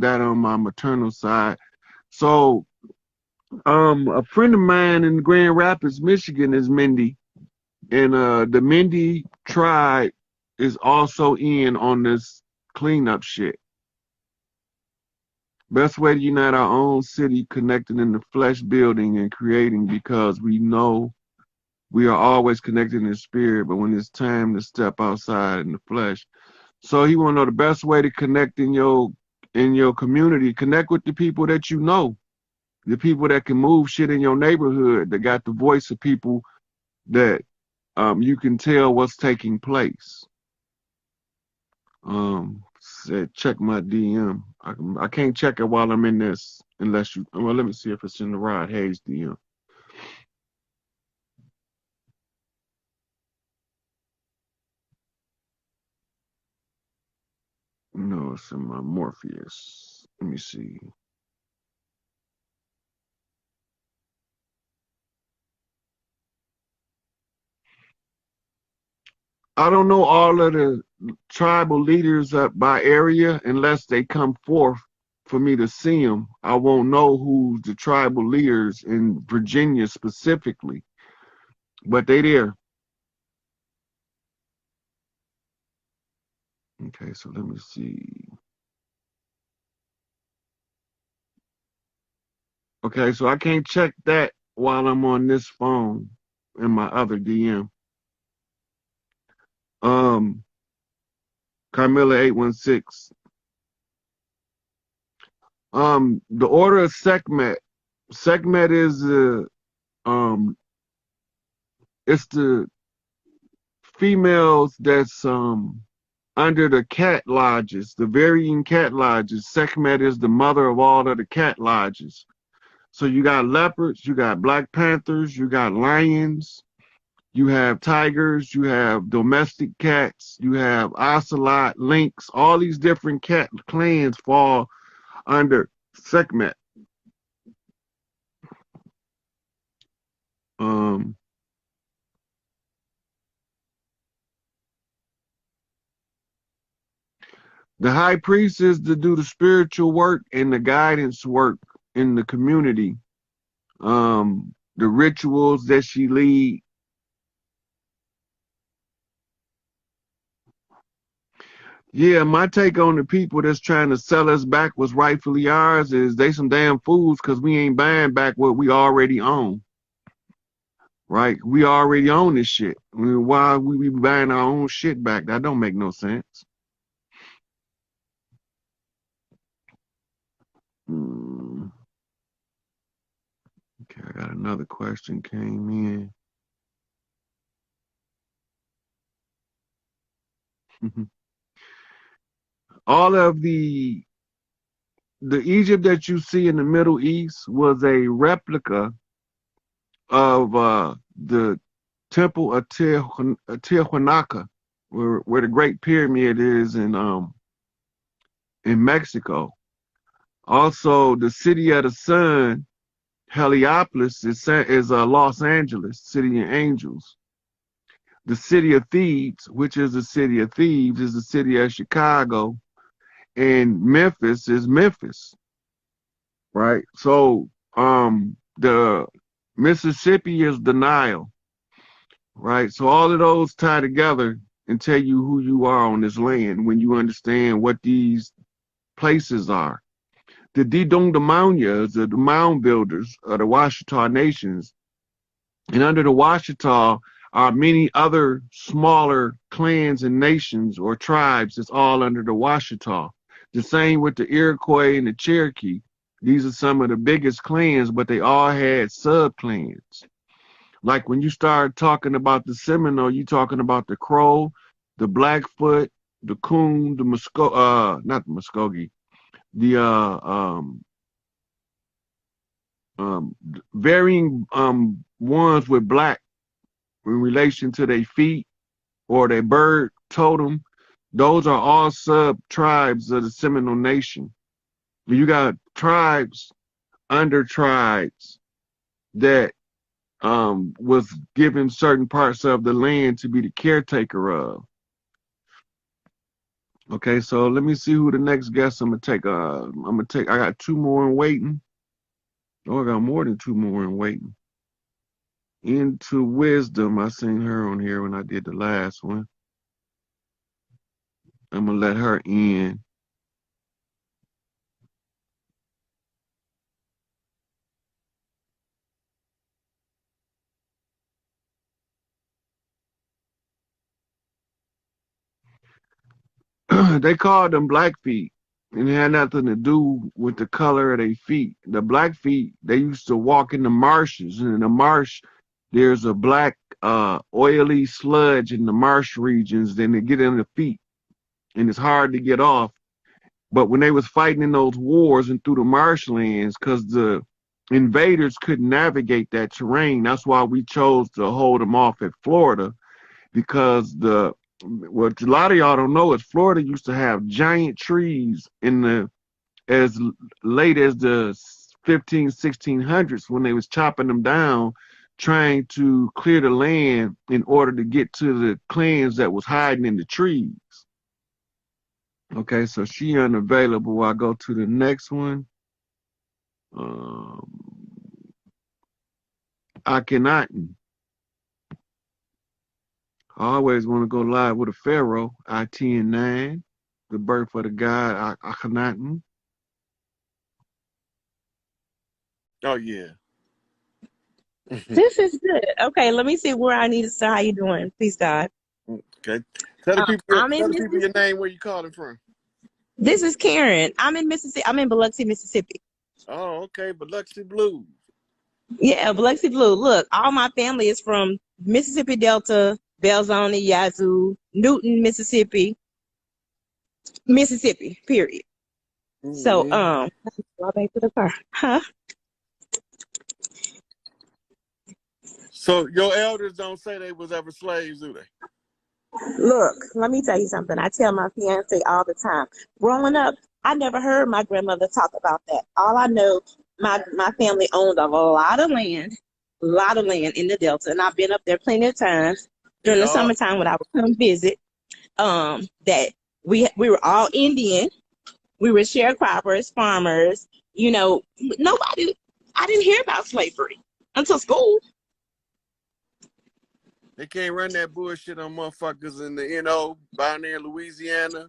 That on my maternal side. So, a friend of mine in Grand Rapids, Michigan, is Mende, and the Mende tribe is also in on this cleanup shit. Best way to unite our own city, connecting in the flesh, building and creating, because we know we are always connected in the spirit, but when it's time to step outside in the flesh. So he want to know the best way to connect in your community. Connect with the people that you know, the people that can move shit in your neighborhood, that got the voice of people that you can tell what's taking place. Said check my DM. I can't check it while I'm in this unless you. Well, let me see if it's in the Rod Hayes DM. No, it's in my Morpheus. Let me see. I don't know all of the tribal leaders up by area unless they come forth for me to see them. I won't know who's the tribal leaders in Virginia specifically, but they there. Okay, so let me see. Okay, so I can't check that while I'm on this phone in my other DM. Carmilla 816. The order of Sekhmet. Sekhmet is it's the females that's under the cat lodges, the varying cat lodges. Sekhmet is the mother of all of the cat lodges. So you got leopards, you got black panthers, you got lions, you have tigers, you have domestic cats, you have ocelot, lynx. All these different cat clans fall under Sekhmet. The high priest is to do the spiritual work and the guidance work in the community. The rituals that she lead. Yeah, my take on the people that's trying to sell us back what's rightfully ours is they some damn fools because we ain't buying back what we already own. Right? We already own this shit. I mean, why we be buying our own shit back? That don't make no sense. Okay, I got another question came in. All of the Egypt that you see in the Middle East was a replica of the Temple of Tiahuanaca, where the Great Pyramid is in Mexico. Also, the City of the Sun, Heliopolis, is Los Angeles, City of Angels. The City of Thebes, which is the City of Thebes, is the City of Chicago. And Memphis is Memphis, right? So the Mississippi is the Nile, right? So all of those tie together and tell you who you are on this land when you understand what these places are. The Didongdamanias are the mound builders of the Washita nations, and under the Washita are many other smaller clans and nations or tribes that's all under the Washita. The same with the Iroquois and the Cherokee. These are some of the biggest clans, but they all had sub-clans. Like when you start talking about the Seminole, you're talking about the Crow, the Blackfoot, the Coon, the not the Muskogee, the varying ones with black in relation to their feet or their bird totem. Those are all sub-tribes of the Seminole Nation. You got tribes under tribes that was given certain parts of the land to be the caretaker of. Okay, so let me see who the next guest I'm gonna take. I got 2 more in waiting. Oh, I got more than 2 more in waiting. Into Wisdom, I seen her on here when I did the last one. I'm gonna let her in. They called them Blackfeet, and it had nothing to do with the color of their feet. The Blackfeet, they used to walk in the marshes, and in the marsh, there's a black, oily sludge in the marsh regions. Then they get in the feet, and it's hard to get off. But when they was fighting in those wars and through the marshlands, because the invaders couldn't navigate that terrain, that's why we chose to hold them off at Florida, because what a lot of y'all don't know is Florida used to have giant trees as late as the 1600s when they was chopping them down, trying to clear the land in order to get to the clans that was hiding in the trees. Okay, so she unavailable. I'll go to the next one. Akhenaten. I always want to go live with a pharaoh, ITN9, the birth of the god Akhenaten. Oh, yeah. This is good. Okay, let me see where I need to start. How you doing? Please, God. Okay. Tell the people your name, where you calling from. This is Karen. I'm in Mississippi. I'm in Biloxi, Mississippi. Oh, okay. Biloxi Blues. Yeah, Biloxi Blue. Look, all my family is from Mississippi Delta, Belzoni, Yazoo, Newton, Mississippi, period. Mm-hmm. So, back to the car. Huh? So your elders don't say they was ever slaves, do they? Look, let me tell you something. I tell my fiance all the time. Growing up, I never heard my grandmother talk about that. All I know, my family owned a lot of land in the Delta, and I've been up there plenty of times during the summertime when I would come visit. That we were all Indian. We were sharecroppers, farmers. You know, I didn't hear about slavery until school. They can't run that bullshit on motherfuckers in the NO, down there in Louisiana,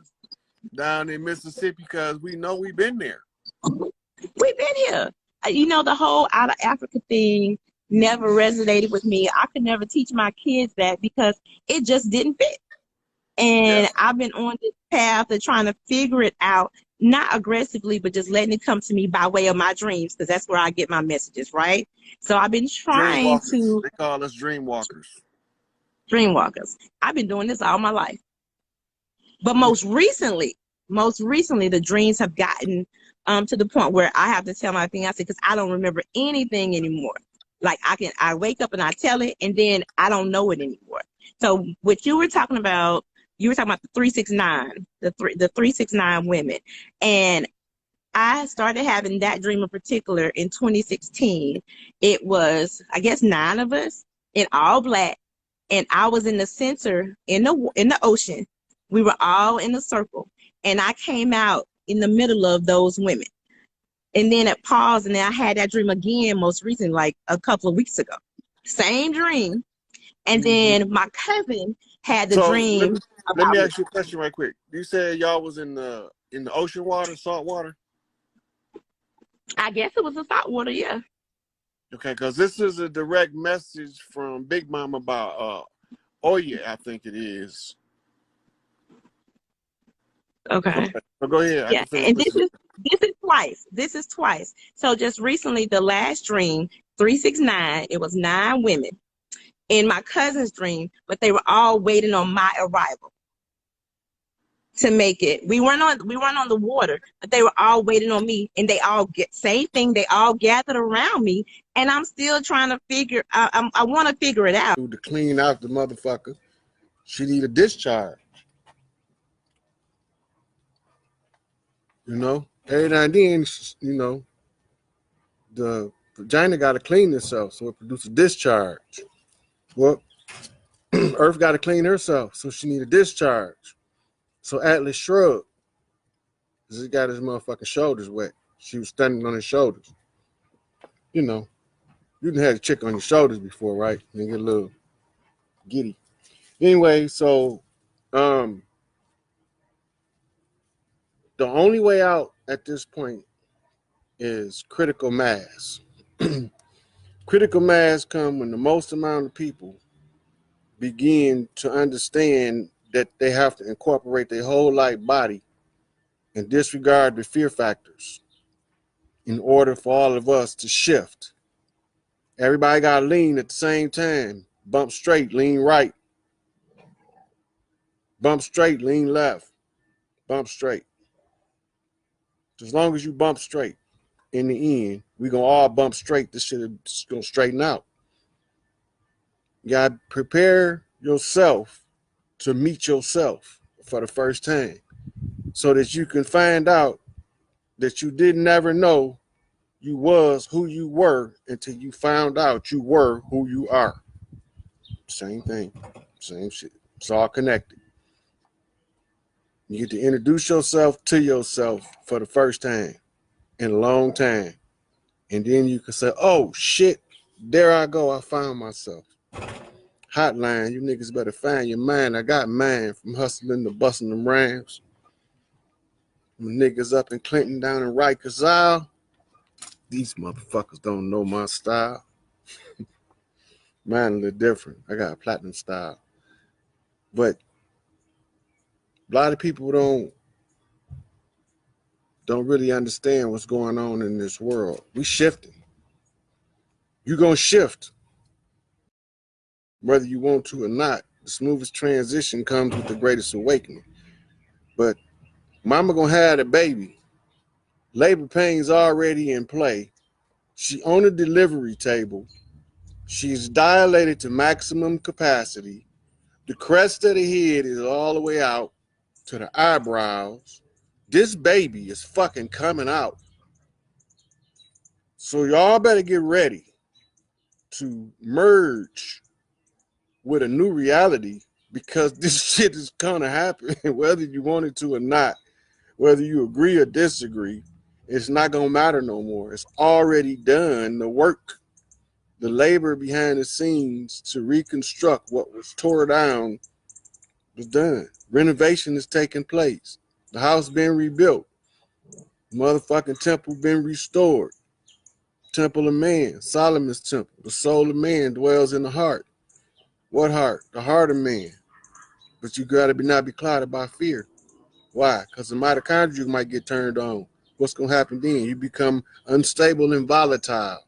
down in Mississippi, because we know we've been there. We've been here. You know, the whole out of Africa thing never resonated with me. I could never teach my kids that because it just didn't fit. And I've been on this path of trying to figure it out, not aggressively, but just letting it come to me by way of my dreams, because that's where I get my messages, right? So I've been trying to... They call us dream walkers. Dreamwalkers. I've been doing this all my life. But most recently, the dreams have gotten to the point where I have to tell my fiance because I don't remember anything anymore. Like I wake up and I tell it, and then I don't know it anymore. So what you were talking about the 369, the 369 women, and I started having that dream in particular in 2016. It was, I guess, 9 of us in all black. And I was in the center in the ocean. We were all in a circle. And I came out in the middle of those women. And then it paused, and then I had that dream again most recently, like a couple of weeks ago. Same dream. And then my cousin had the dream. Let me ask you a question right quick. You said y'all was in the ocean water, salt water? I guess it was the salt water, yeah. Okay, because this is a direct message from Big Mama about Oya, I think it is. Okay. So go ahead. Yeah, and this is twice. So just recently, the last dream, 369, it was 9 women in my cousin's dream, but they were all waiting on my arrival to make it. We weren't on the water, but they were all waiting on me, and they all same thing. They all gathered around me, and I'm still trying to figure. I want to figure it out. To clean out the motherfucker, she need a discharge. You know, every now and then, you know, the vagina got to clean itself, so it produces discharge. Well, Earth got to clean herself, so she need a discharge. So Atlas shrugged, because he got his motherfucking shoulders wet. She was standing on his shoulders. You know, you done had a chick on your shoulders before, right? And get a little giddy. Anyway, so the only way out at this point is critical mass. Critical mass come when the most amount of people begin to understand that they have to incorporate their whole life body and disregard the fear factors in order for all of us to shift. Everybody got to lean at the same time. Bump straight, lean right. Bump straight, lean left. Bump straight. As long as you bump straight, in the end, we're going to all bump straight. This shit is going to straighten out. You got to prepare yourself to meet yourself for the first time so that you can find out that you didn't ever know you was who you were until you found out you were who you are. Same thing, same shit. It's all connected. You get to introduce yourself to yourself for the first time in a long time. And then you can say, oh shit, there I go, I found myself. Hotline, you niggas better find your mind. I got mine from hustling to busting them rhymes. Them niggas up in Clinton, down in Rikers Isle. These motherfuckers don't know my style. Mine a little different. I got a platinum style. But a lot of people don't really understand what's going on in this world. We shifting. You're going to shift. Whether you want to or not, the smoothest transition comes with the greatest awakening. But mama gonna have a baby. Labor pains already in play. She on the delivery table. She's dilated to maximum capacity. The crest of the head is all the way out to the eyebrows. This baby is fucking coming out. So y'all better get ready to merge with a new reality, because this shit is gonna happen whether you want it to or not. Whether you agree or disagree, it's not gonna matter no more. It's already done. The work, the labor behind the scenes to reconstruct what was tore down was done. Renovation is taking place. The house being rebuilt. Motherfucking temple been restored. Temple of man, Solomon's temple. The soul of man dwells in the heart. What heart? The heart of man. But you gotta not be clouded by fear. Why? Because the mitochondria might get turned on. What's gonna happen then? You become unstable and volatile.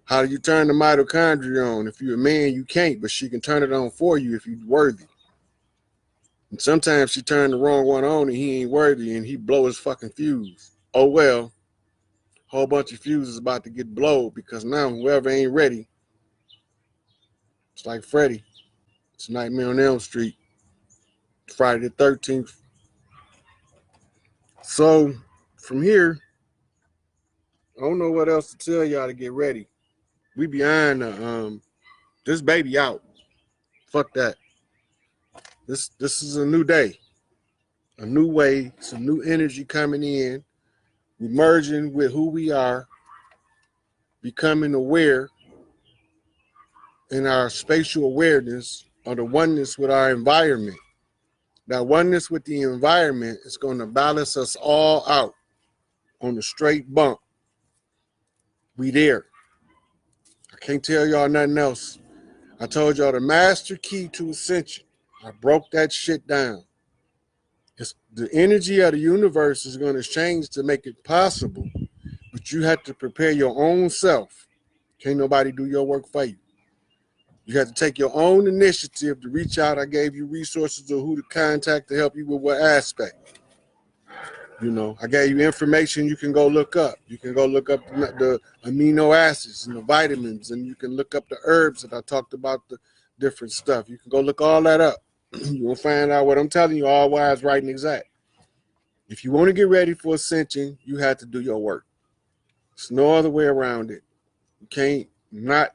How do you turn the mitochondria on? If you're a man, you can't, but she can turn it on for you if you're worthy. And sometimes she turned the wrong one on and he ain't worthy and he blow his fucking fuse. Oh well, whole bunch of fuses about to get blowed, because now whoever ain't ready, it's like Freddy. It's Nightmare on Elm Street, Friday the 13th. So from here, I don't know what else to tell y'all to get ready. We behind this baby out. Fuck that. This is a new day, a new way, some new energy coming in. We're merging with who we are, becoming aware in our spatial awareness of the oneness with our environment. That oneness with the environment is going to balance us all out on a straight bump. We there. I can't tell y'all nothing else. I told y'all the master key to ascension. I broke that shit down. It's the energy of the universe is going to change to make it possible, but you have to prepare your own self. Can't nobody do your work for you. You have to take your own initiative to reach out. I gave you resources of who to contact to help you with what aspect. You know, I gave you information you can go look up. You can go look up the amino acids and the vitamins, and you can look up the herbs that I talked about, the different stuff. You can go look all that up. You'll find out what I'm telling you, all wise, right, and exact. If you want to get ready for ascension, you have to do your work. There's no other way around it. You can't not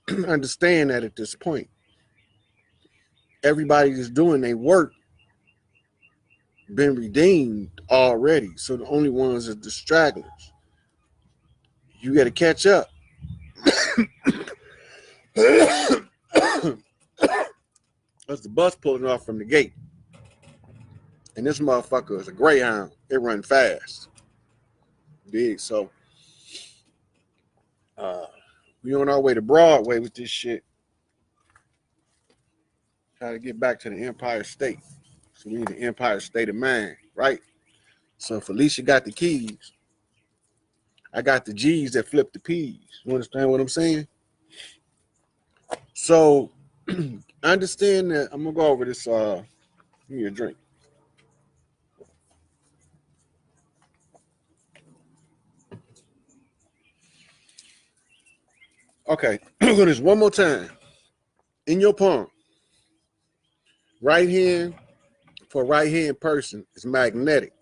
understand that at this point. Everybody is doing their work, been redeemed already. So the only ones are the stragglers. You got to catch up. That's the bus pulling off from the gate. And this motherfucker is a Greyhound. It run fast. Big. So we on our way to Broadway with this shit. Try to get back to the Empire State. So we need the Empire State of Mind, right? So if Felicia got the keys, I got the G's that flip the P's. You understand what I'm saying? So understand that I'm gonna go over this. Give me a drink. Okay, look at this one more time. In your palm, right hand for a right hand person is magnetic.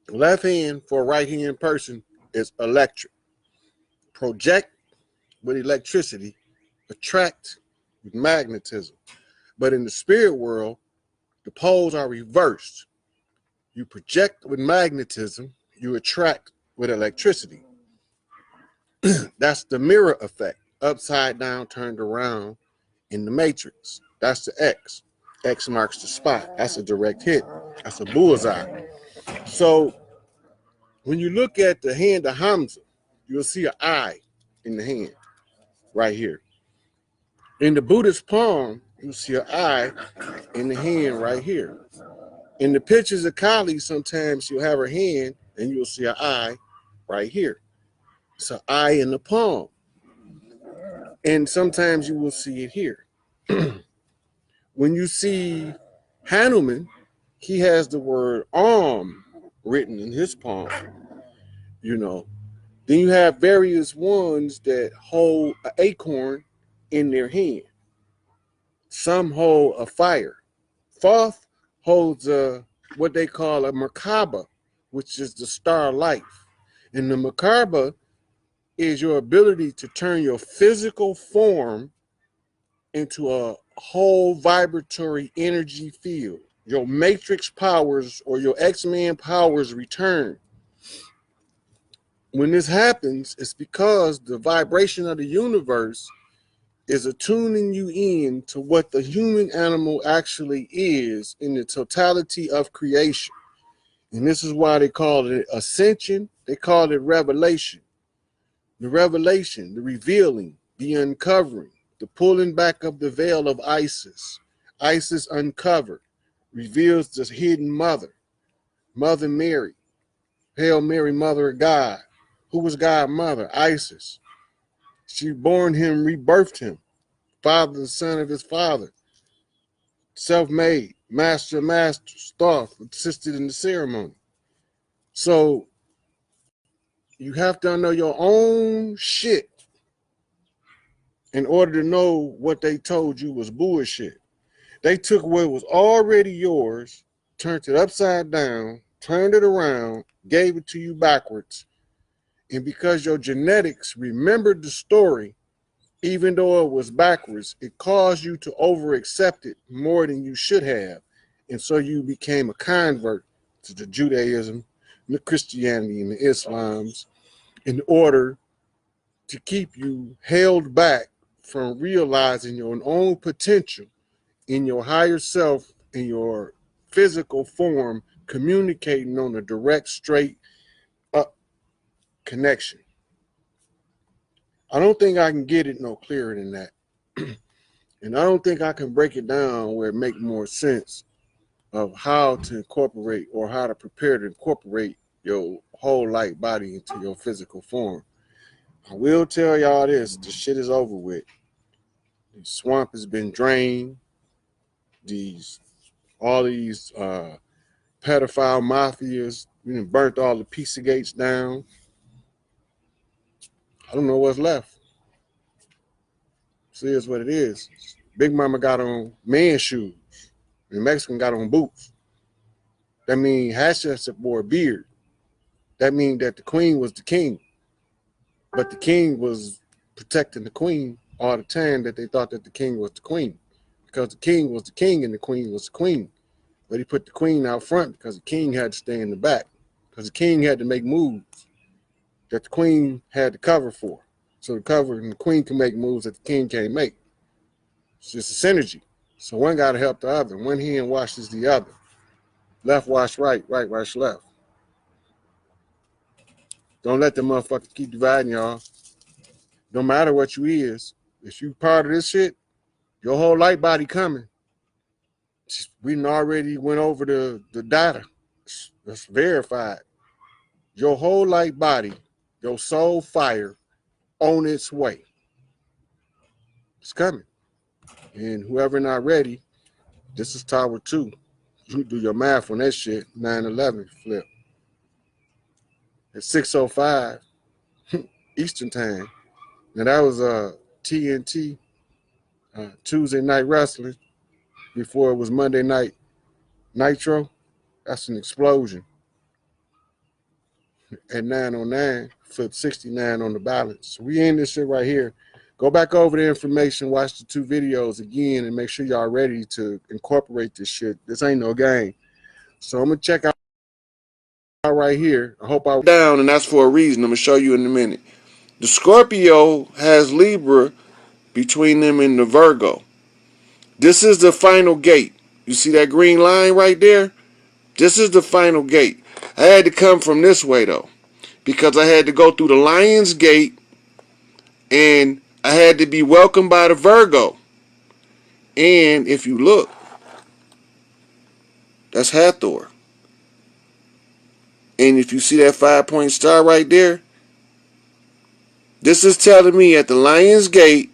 Left hand for a right hand person is electric. Project with electricity, attract with magnetism. But in the spirit world, the poles are reversed. You project with magnetism, you attract with electricity. That's the mirror effect, upside down, turned around in the matrix. That's the X. X marks the spot. That's a direct hit. That's a bullseye. So when you look at the hand of Hamza, you'll see an eye in the hand right here. In the Buddhist palm, you'll see an eye in the hand right here. In the pictures of Kali, sometimes you'll have her hand and you'll see an eye right here. It's an eye in the palm. And sometimes you will see it here. When you see Hanuman, he has the word Om written in his palm, you know. Then you have various ones that hold an acorn in their hand. Some hold a fire. Thoth holds what they call a Merkaba, which is the star life. And the Merkaba is your ability to turn your physical form into a whole vibratory energy field. Your matrix powers or your X-Men powers return. When this happens, it's because the vibration of the universe is attuning you in to what the human animal actually is in the totality of creation. And this is why they call it ascension. They call it revelation. The revelation, the revealing, the uncovering, the pulling back of the veil of Isis. Isis uncovered, reveals the hidden mother, Mother Mary, Hail Mary, Mother of God. Who was God's mother? Isis. She born him, rebirthed him. Father, the son of his father. Self-made, master, Thoth, assisted in the ceremony. So you have to know your own shit in order to know what they told you was bullshit. They took what was already yours, turned it upside down, turned it around, gave it to you backwards. And because your genetics remembered the story, even though it was backwards, it caused you to over-accept it more than you should have. And so you became a convert to the Judaism, the Christianity, and the Islams in order to keep you held back from realizing your own potential in your higher self, in your physical form, communicating on a direct, straight up connection. I don't think I can get it no clearer than that. And I don't think I can break it down where it makes more sense of how to incorporate or how to prepare to incorporate your whole light body into your physical form. I will tell y'all this, the shit is over with. The swamp has been drained. All these pedophile mafias, burnt all the pizza gates down. I don't know what's left. See, it's what it is. Big Mama got on man shoes. The Mexican got on boots. That means Hatshepsut wore a beard. That means that the queen was the king. But the king was protecting the queen all the time that they thought that the king was the queen. Because the king was the king and the queen was the queen. But he put the queen out front because the king had to stay in the back. Because the king had to make moves that the queen had to cover for. So the cover and the queen can make moves that the king can't make. It's just a synergy. So one got to help the other. One hand washes the other. Left wash right, right wash left. Don't let them motherfuckers keep dividing y'all. No matter what you is, if you part of this shit, your whole light body coming. We already went over the data. It's verified. Your whole light body, your soul fire on its way. It's coming. And whoever not ready, this is Tower 2. You do your math on that shit, 9/11 flip. At 6:05 Eastern time. Now that was TNT, Tuesday Night Wrestling, before it was Monday Night Nitro. That's an explosion. At 9:09, flip 69 on the balance. So we in this shit right here. Go back over the information, watch the 2 videos again, and make sure y'all ready to incorporate this shit. This ain't no game. So I'm gonna check out right here. I hope I down, and that's for a reason. I'm gonna show you in a minute. The Scorpio has Libra between them and the Virgo. This is the final gate. You see that green line right there? This is the final gate. I had to come from this way though, because I had to go through the Lion's Gate, and I had to be welcomed by the Virgo. And if you look, that's Hathor. And if you see that 5-point star right there, this is telling me at the Lion's Gate,